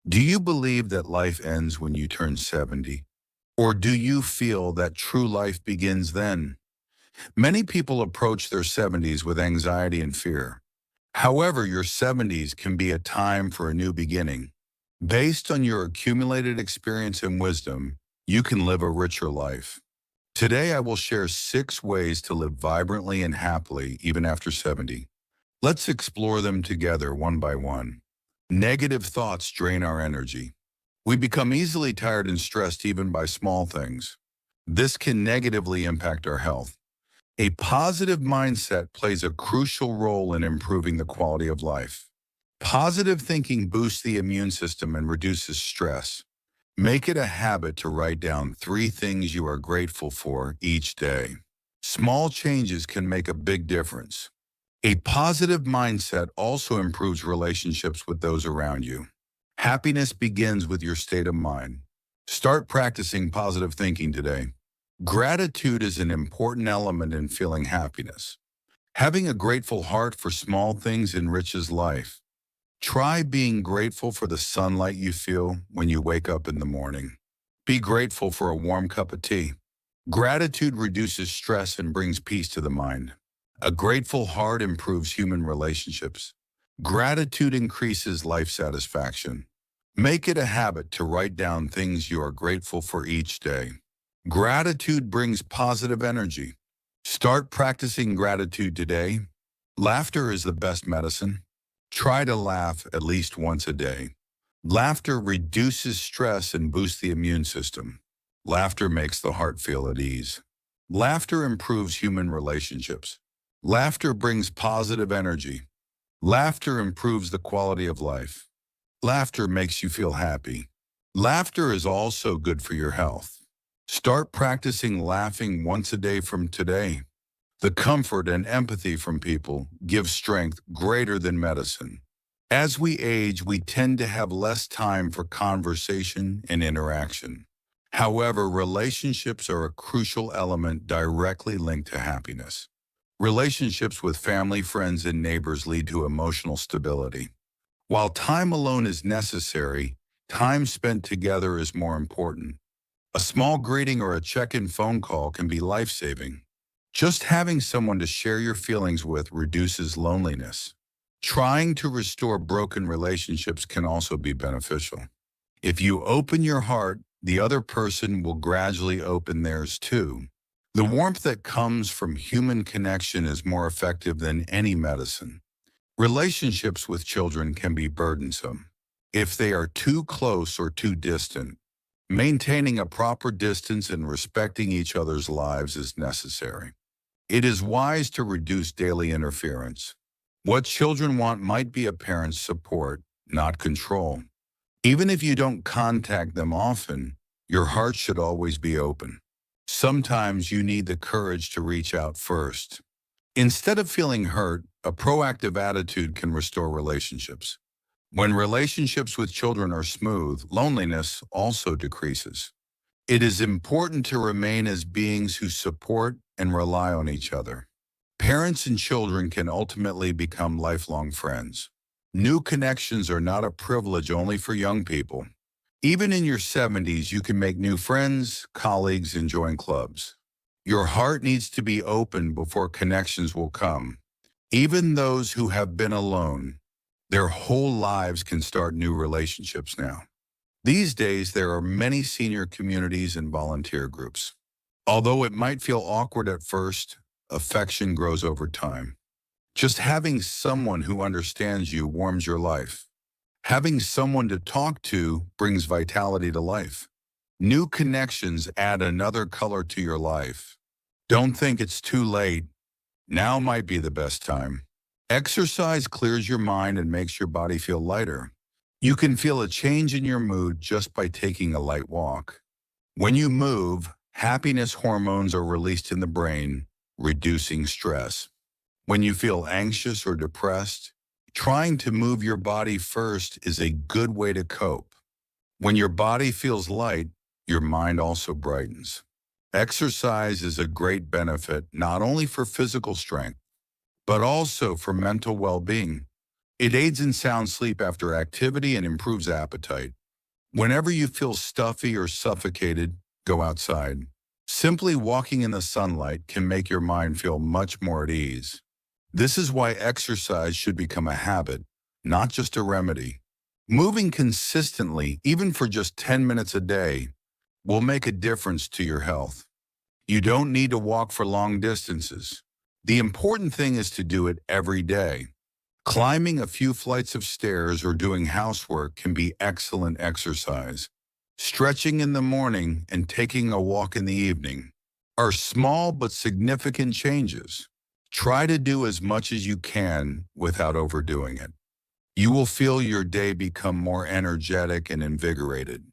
Do you believe that life ends when you turn 70? Or do you feel that true life begins then? Many people approach their 70s with anxiety and fear. However, your 70s can be a time for a new beginning. Based on your accumulated experience and wisdom, you can live a richer life. Today, I will share 6 ways to live vibrantly and happily even after 70. Let's explore them together one by one. Negative thoughts drain our energy. We become easily tired and stressed even by small things. This can negatively impact our health. A positive mindset plays a crucial role in improving the quality of life. Positive thinking boosts the immune system and reduces stress. Make it a habit to write down 3 things you are grateful for each day. Small changes can make a big difference. A positive mindset also improves relationships with those around you. Happiness begins with your state of mind. Start practicing positive thinking today. Gratitude is an important element in feeling happiness. Having a grateful heart for small things enriches life. Try being grateful for the sunlight you feel when you wake up in the morning. Be grateful for a warm cup of tea. Gratitude reduces stress and brings peace to the mind. A grateful heart improves human relationships. Gratitude increases life satisfaction. Make it a habit to write down things you are grateful for each day. Gratitude brings positive energy. Start practicing gratitude today. Laughter is the best medicine. Try to laugh at least once a day. Laughter reduces stress and boosts the immune system. Laughter makes the heart feel at ease. Laughter improves human relationships. Laughter brings positive energy. Laughter improves the quality of life. Laughter makes you feel happy. Laughter is also good for your health. Start practicing laughing once a day from today. The comfort and empathy from people give strength greater than medicine. As we age, we tend to have less time for conversation and interaction. However, relationships are a crucial element directly linked to happiness. Relationships with family, friends, and neighbors lead to emotional stability. While time alone is necessary, time spent together is more important. A small greeting or a check-in phone call can be life-saving. Just having someone to share your feelings with reduces loneliness. Trying to restore broken relationships can also be beneficial. If you open your heart, the other person will gradually open theirs too. The warmth that comes from human connection is more effective than any medicine. Relationships with children can be burdensome. If they are too close or too distant, maintaining a proper distance and respecting each other's lives is necessary. It is wise to reduce daily interference. What children want might be a parent's support, not control. Even if you don't contact them often, your heart should always be open. Sometimes you need the courage to reach out first. Instead of feeling hurt, a proactive attitude can restore relationships. When relationships with children are smooth, loneliness also decreases. It is important to remain as beings who support and rely on each other. Parents and children can ultimately become lifelong friends. New connections are not a privilege only for young people. Even in your 70s, you can make new friends, colleagues, and join clubs. Your heart needs to be open before connections will come. Even those who have been alone, their whole lives can start new relationships now. These days, there are many senior communities and volunteer groups. Although it might feel awkward at first, affection grows over time. Just having someone who understands you warms your life. Having someone to talk to brings vitality to life. New connections add another color to your life. Don't think it's too late. Now might be the best time. Exercise clears your mind and makes your body feel lighter. You can feel a change in your mood just by taking a light walk. When you move, happiness hormones are released in the brain, reducing stress. When you feel anxious or depressed, trying to move your body first is a good way to cope. When your body feels light, your mind also brightens. Exercise is a great benefit not only for physical strength, but also for mental well-being. It aids in sound sleep after activity and improves appetite. Whenever you feel stuffy or suffocated, go outside. Simply walking in the sunlight can make your mind feel much more at ease. This is why exercise should become a habit, not just a remedy. Moving consistently, even for just 10 minutes a day, will make a difference to your health. You don't need to walk for long distances. The important thing is to do it every day. Climbing a few flights of stairs or doing housework can be excellent exercise. Stretching in the morning and taking a walk in the evening are small but significant changes. Try to do as much as you can without overdoing it. You will feel your day become more energetic and invigorated.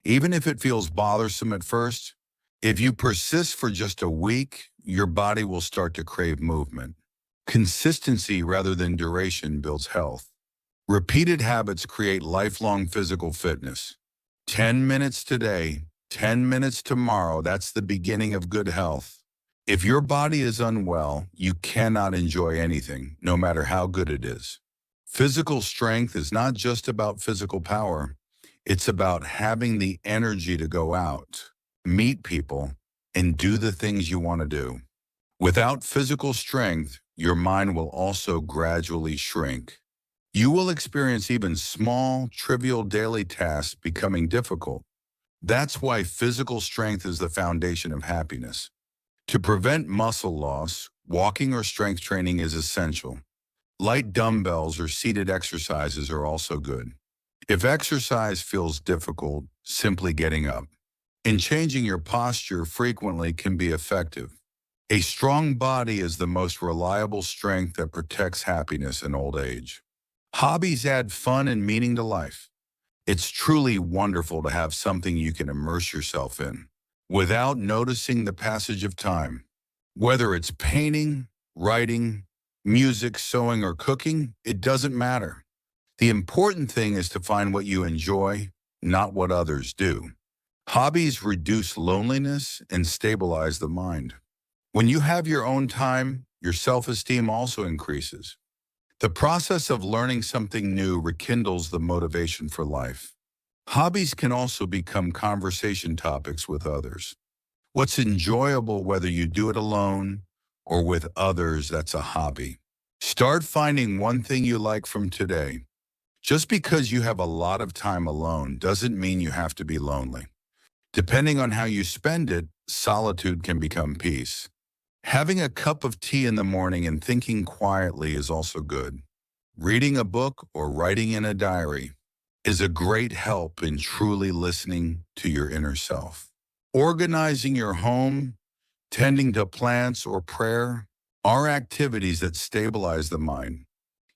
Even if it feels bothersome at first, if you persist for just a week, your body will start to crave movement. Consistency rather than duration builds health. Repeated habits create lifelong physical fitness. 10 minutes today, 10 minutes tomorrow, that's the beginning of good health. If your body is unwell, you cannot enjoy anything, no matter how good it is. Physical strength is not just about physical power. It's about having the energy to go out, meet people, and do the things you want to do. Without physical strength, your mind will also gradually shrink. You will experience even small, trivial daily tasks becoming difficult. That's why physical strength is the foundation of happiness. To prevent muscle loss, walking or strength training is essential. Light dumbbells or seated exercises are also good. If exercise feels difficult, simply getting up and changing your posture frequently can be effective. A strong body is the most reliable strength that protects happiness in old age. Hobbies add fun and meaning to life. It's truly wonderful to have something you can immerse yourself in without noticing the passage of time. Whether it's painting, writing, music, sewing, or cooking, it doesn't matter. The important thing is to find what you enjoy, not what others do. Hobbies reduce loneliness and stabilize the mind. When you have your own time, your self-esteem also increases. The process of learning something new rekindles the motivation for life. Hobbies can also become conversation topics with others. What's enjoyable whether you do it alone or with others, that's a hobby. Start finding one thing you like from today. Just because you have a lot of time alone doesn't mean you have to be lonely. Depending on how you spend it, solitude can become peace. Having a cup of tea in the morning and thinking quietly is also good. Reading a book or writing in a diary is a great help in truly listening to your inner self. Organizing your home, tending to plants, or prayer are activities that stabilize the mind.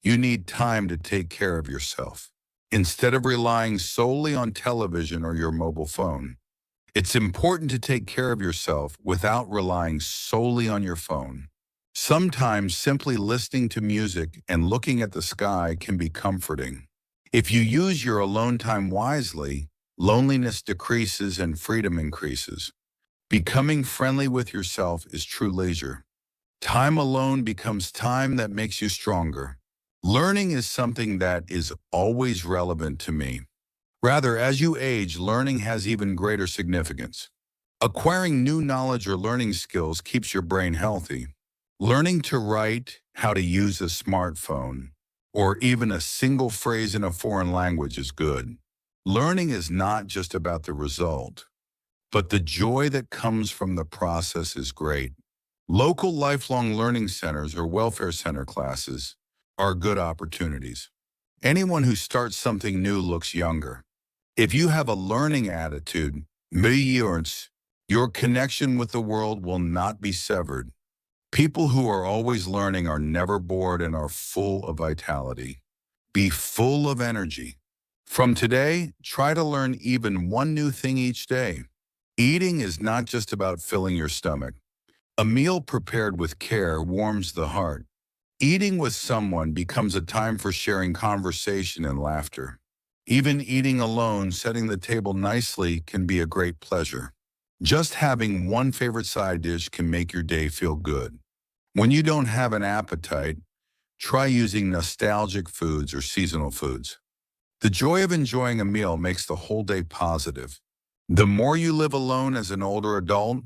You need time to take care of yourself. Instead of relying solely on television or your mobile phone, it's important to take care of yourself without relying solely on your phone. Sometimes simply listening to music and looking at the sky can be comforting. If you use your alone time wisely, loneliness decreases and freedom increases. Becoming friendly with yourself is true leisure. Time alone becomes time that makes you stronger. Learning is something that is always relevant to me. Rather, as you age, learning has even greater significance. Acquiring new knowledge or learning skills keeps your brain healthy. Learning to write, how to use a smartphone, or even a single phrase in a foreign language is good. Learning is not just about the result, but the joy that comes from the process is great. Local lifelong learning centers or welfare center classes are good opportunities. Anyone who starts something new looks younger. If you have a learning attitude, your connection with the world will not be severed. People who are always learning are never bored and are full of vitality. Be full of energy. From today, try to learn even one new thing each day. Eating is not just about filling your stomach. A meal prepared with care warms the heart. Eating with someone becomes a time for sharing conversation and laughter. Even eating alone, setting the table nicely can be a great pleasure. Just having one favorite side dish can make your day feel good. When you don't have an appetite, try using nostalgic foods or seasonal foods. The joy of enjoying a meal makes the whole day positive. The more you live alone as an older adult,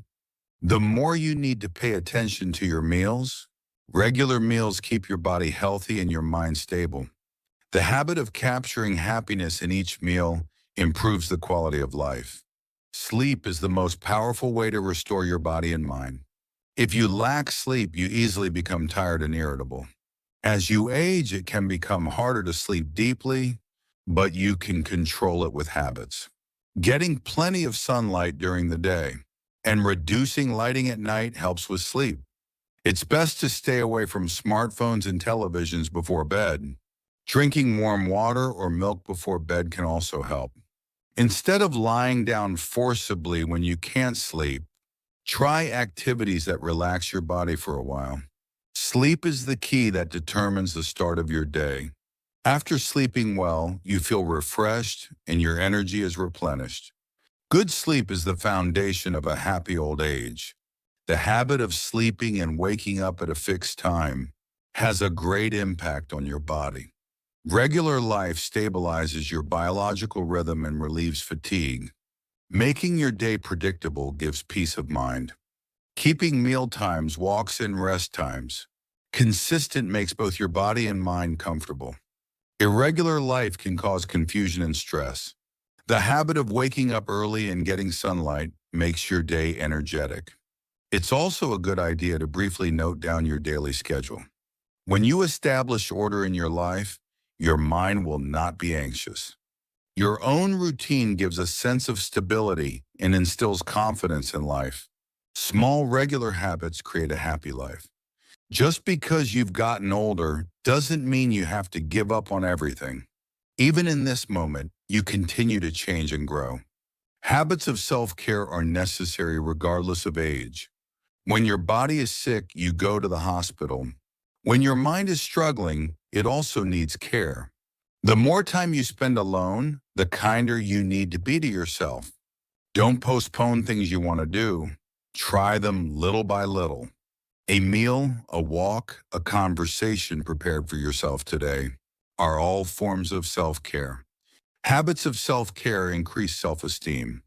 the more you need to pay attention to your meals. Regular meals keep your body healthy and your mind stable. The habit of capturing happiness in each meal improves the quality of life. Sleep is the most powerful way to restore your body and mind. If you lack sleep, you easily become tired and irritable. As you age, it can become harder to sleep deeply, but you can control it with habits. Getting plenty of sunlight during the day and reducing lighting at night helps with sleep. It's best to stay away from smartphones and televisions before bed. Drinking warm water or milk before bed can also help. Instead of lying down forcibly when you can't sleep, try activities that relax your body for a while. Sleep is the key that determines the start of your day. After sleeping well, you feel refreshed and your energy is replenished. Good sleep is the foundation of a happy old age. The habit of sleeping and waking up at a fixed time has a great impact on your body. Regular life stabilizes your biological rhythm and relieves fatigue. Making your day predictable gives peace of mind. Keeping meal times, walks, and rest times consistent makes both your body and mind comfortable. Irregular life can cause confusion and stress. The habit of waking up early and getting sunlight makes your day energetic. It's also a good idea to briefly note down your daily schedule. When you establish order in your life, your mind will not be anxious. Your own routine gives a sense of stability and instills confidence in life. Small, regular habits create a happy life. Just because you've gotten older doesn't mean you have to give up on everything. Even in this moment, you continue to change and grow. Habits of self-care are necessary regardless of age. When your body is sick, you go to the hospital. When your mind is struggling, it also needs care. The more time you spend alone, the kinder you need to be to yourself. Don't postpone things you want to do. Try them little by little. A meal, a walk, a conversation prepared for yourself today are all forms of self-care. Habits of self-care increase self-esteem.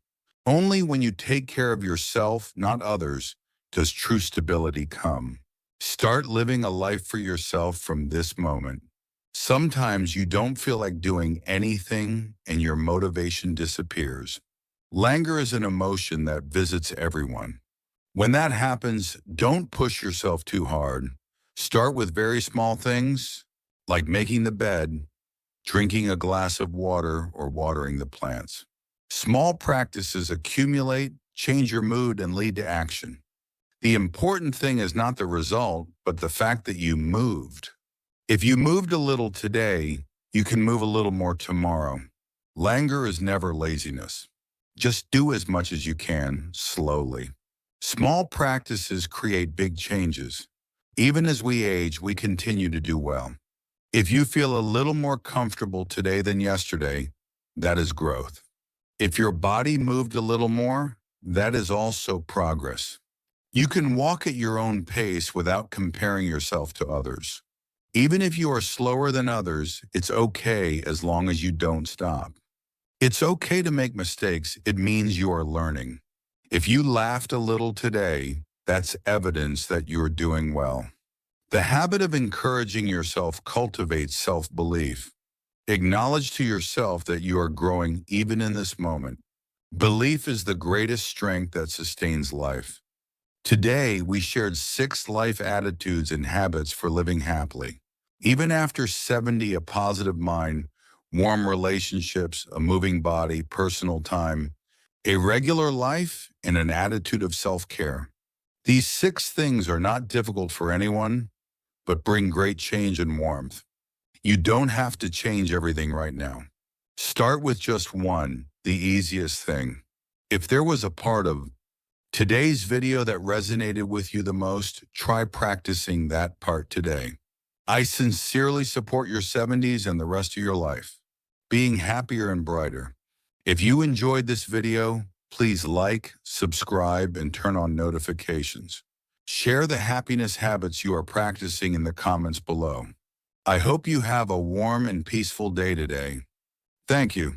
Only when you take care of yourself, not others, does true stability come. Start living a life for yourself from this moment. Sometimes you don't feel like doing anything and your motivation disappears. Languor is an emotion that visits everyone. When that happens, don't push yourself too hard. Start with very small things, like making the bed, drinking a glass of water, or watering the plants. Small practices accumulate, change your mood, and lead to action. The important thing is not the result, but the fact that you moved. If you moved a little today, you can move a little more tomorrow. Languor is never laziness. Just do as much as you can, slowly. Small practices create big changes. Even as we age, we continue to do well. If you feel a little more comfortable today than yesterday, that is growth. If your body moved a little more, that is also progress. You can walk at your own pace without comparing yourself to others. Even if you are slower than others, it's okay as long as you don't stop. It's okay to make mistakes. It means you are learning. If you laughed a little today, that's evidence that you are doing well. The habit of encouraging yourself cultivates self-belief. Acknowledge to yourself that you are growing even in this moment. Belief is the greatest strength that sustains life. Today, we shared 6 life attitudes and habits for living happily. Even after 70, a positive mind, warm relationships, a moving body, personal time, a regular life, and an attitude of self-care. These 6 things are not difficult for anyone, but bring great change and warmth. You don't have to change everything right now. Start with just one, the easiest thing. If there was a part of today's video that resonated with you the most, try practicing that part today. I sincerely support your 70s and the rest of your life, being happier and brighter. If you enjoyed this video, please like, subscribe, and turn on notifications. Share the happiness habits you are practicing in the comments below. I hope you have a warm and peaceful day today. Thank you.